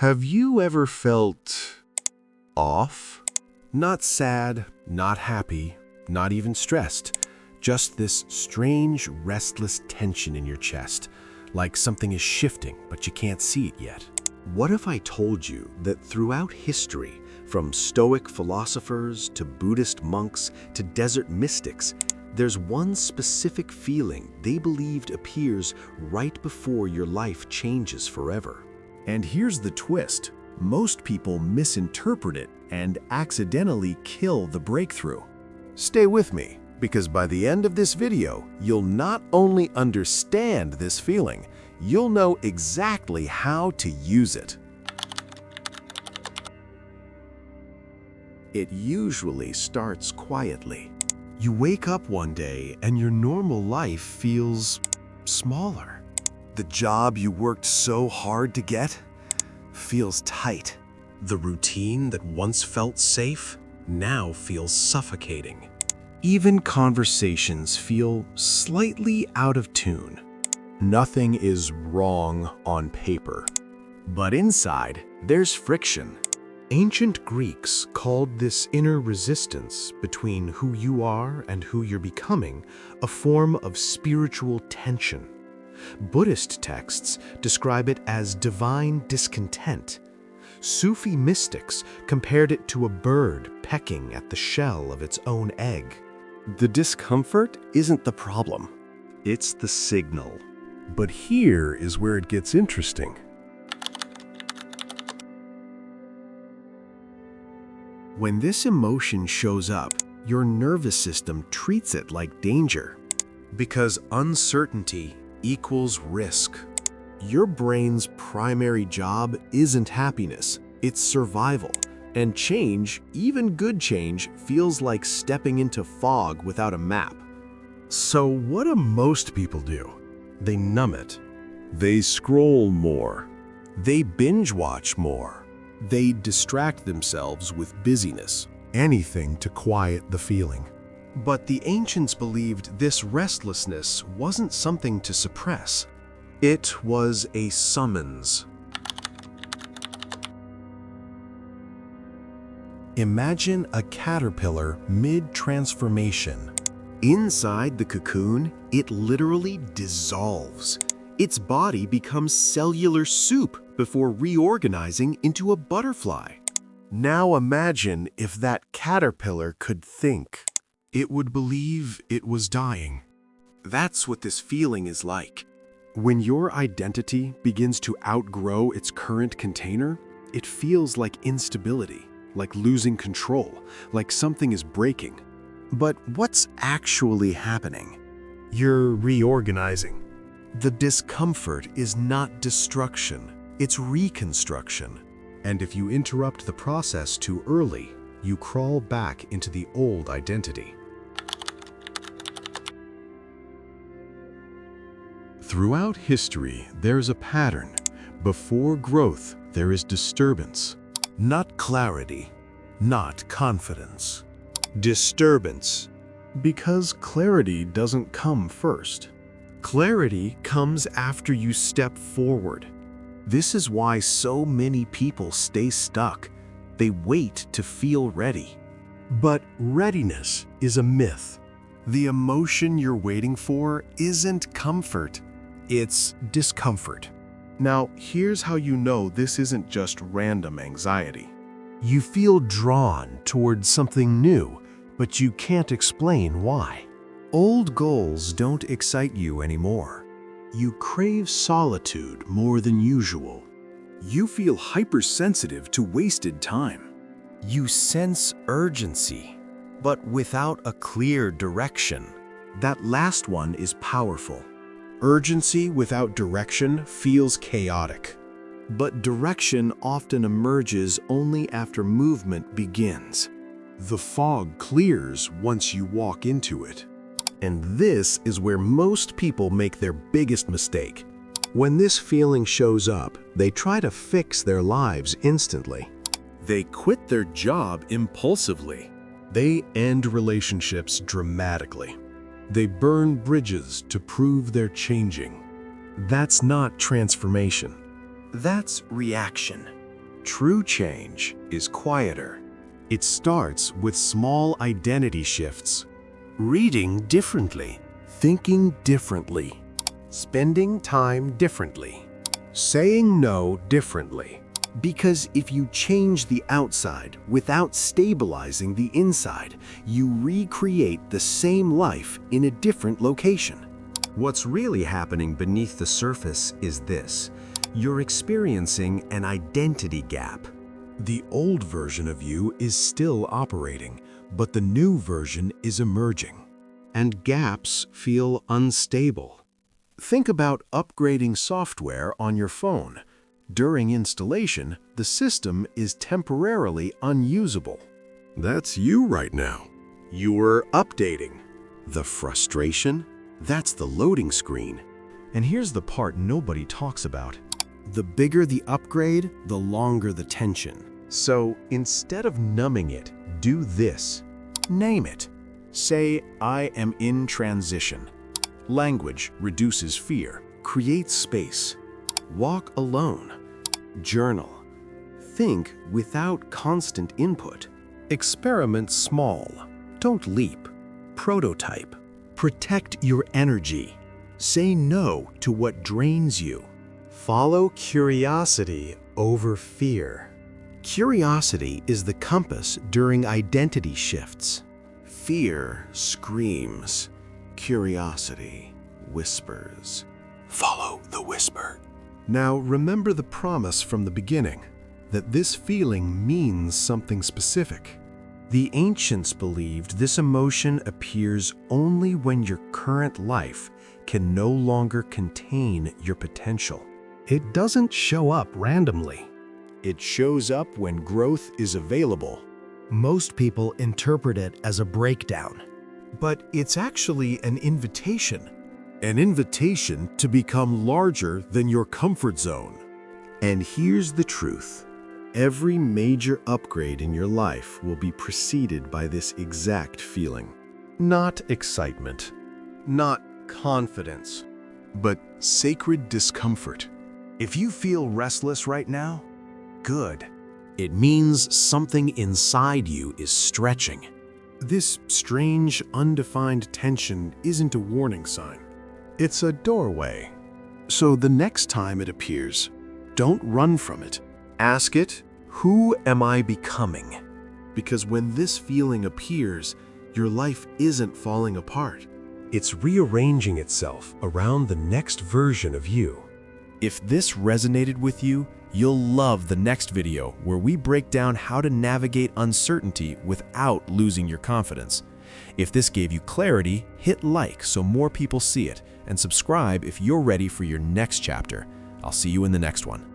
Have you ever felt off? Not sad, not happy, not even stressed. Just this strange, restless tension in your chest, like something is shifting, but you can't see it yet. What if I told you that throughout history, from Stoic philosophers to Buddhist monks to desert mystics, there's one specific feeling they believed appears right before your life changes forever? And here's the twist. Most people misinterpret it and accidentally kill the breakthrough. Stay with me, because by the end of this video, you'll not only understand this feeling, you'll know exactly how to use it. It usually starts quietly. You wake up one day and your normal life feels smaller. The job you worked so hard to get feels tight. The routine that once felt safe now feels suffocating. Even conversations feel slightly out of tune. Nothing is wrong on paper, but inside there's friction. Ancient Greeks called this inner resistance between who you are and who you're becoming a form of spiritual tension. Buddhist texts describe it as divine discontent. Sufi mystics compared it to a bird pecking at the shell of its own egg. The discomfort isn't the problem, it's the signal. But here is where it gets interesting. When this emotion shows up, your nervous system treats it like danger. Because uncertainty equals risk. Your brain's primary job isn't happiness, it's survival. And change, even good change, feels like stepping into fog without a map. So what do most people do? They numb it. They scroll more. They binge watch more. They distract themselves with busyness. Anything to quiet the feeling. But the ancients believed this restlessness wasn't something to suppress. It was a summons. Imagine a caterpillar mid-transformation. Inside the cocoon, it literally dissolves. Its body becomes cellular soup before reorganizing into a butterfly. Now imagine if that caterpillar could think. It would believe it was dying. That's what this feeling is like. When your identity begins to outgrow its current container, it feels like instability, like losing control, like something is breaking. But what's actually happening? You're reorganizing. The discomfort is not destruction, it's reconstruction. And if you interrupt the process too early, you crawl back into the old identity. Throughout history, there's a pattern. Before growth, there is disturbance. Not clarity, not confidence. Disturbance. Because clarity doesn't come first. Clarity comes after you step forward. This is why so many people stay stuck. They wait to feel ready. But readiness is a myth. The emotion you're waiting for isn't comfort. It's discomfort. Now, here's how you know this isn't just random anxiety. You feel drawn towards something new, but you can't explain why. Old goals don't excite you anymore. You crave solitude more than usual. You feel hypersensitive to wasted time. You sense urgency, but without a clear direction. That last one is powerful. Urgency without direction feels chaotic. But direction often emerges only after movement begins. The fog clears once you walk into it. And this is where most people make their biggest mistake. When this feeling shows up, they try to fix their lives instantly. They quit their job impulsively. They end relationships dramatically. They burn bridges to prove they're changing. That's not transformation. That's reaction. True change is quieter. It starts with small identity shifts. Reading differently. Thinking differently. Spending time differently. Saying no differently. Because if you change the outside without stabilizing the inside, you recreate the same life in a different location. What's really happening beneath the surface is this. You're experiencing an identity gap. The old version of you is still operating, but the new version is emerging. And gaps feel unstable. Think about upgrading software on your phone. During installation, the system is temporarily unusable. That's you right now. You're updating. The frustration? That's the loading screen. And here's the part nobody talks about. The bigger the upgrade, the longer the tension. So instead of numbing it, do this. Name it. Say, I am in transition. Language reduces fear. Create space. Walk alone. Journal. Think without constant input. Experiment small. Don't leap. Prototype. Protect your energy. Say no to what drains you. Follow curiosity over fear. Curiosity is the compass during identity shifts. Fear screams. Curiosity whispers. Follow the whisper. Now remember the promise from the beginning, that this feeling means something specific. The ancients believed this emotion appears only when your current life can no longer contain your potential. It doesn't show up randomly. It shows up when growth is available. Most people interpret it as a breakdown. But it's actually an invitation. An invitation to become larger than your comfort zone. And here's the truth. Every major upgrade in your life will be preceded by this exact feeling. Not excitement, not confidence, but sacred discomfort. If you feel restless right now, good. It means something inside you is stretching. This strange, undefined tension isn't a warning sign. It's a doorway. So the next time it appears, don't run from it. Ask it, who am I becoming? Because when this feeling appears, your life isn't falling apart. It's rearranging itself around the next version of you. If this resonated with you, you'll love the next video where we break down how to navigate uncertainty without losing your confidence. If this gave you clarity, hit like so more people see it, and subscribe if you're ready for your next chapter. I'll see you in the next one.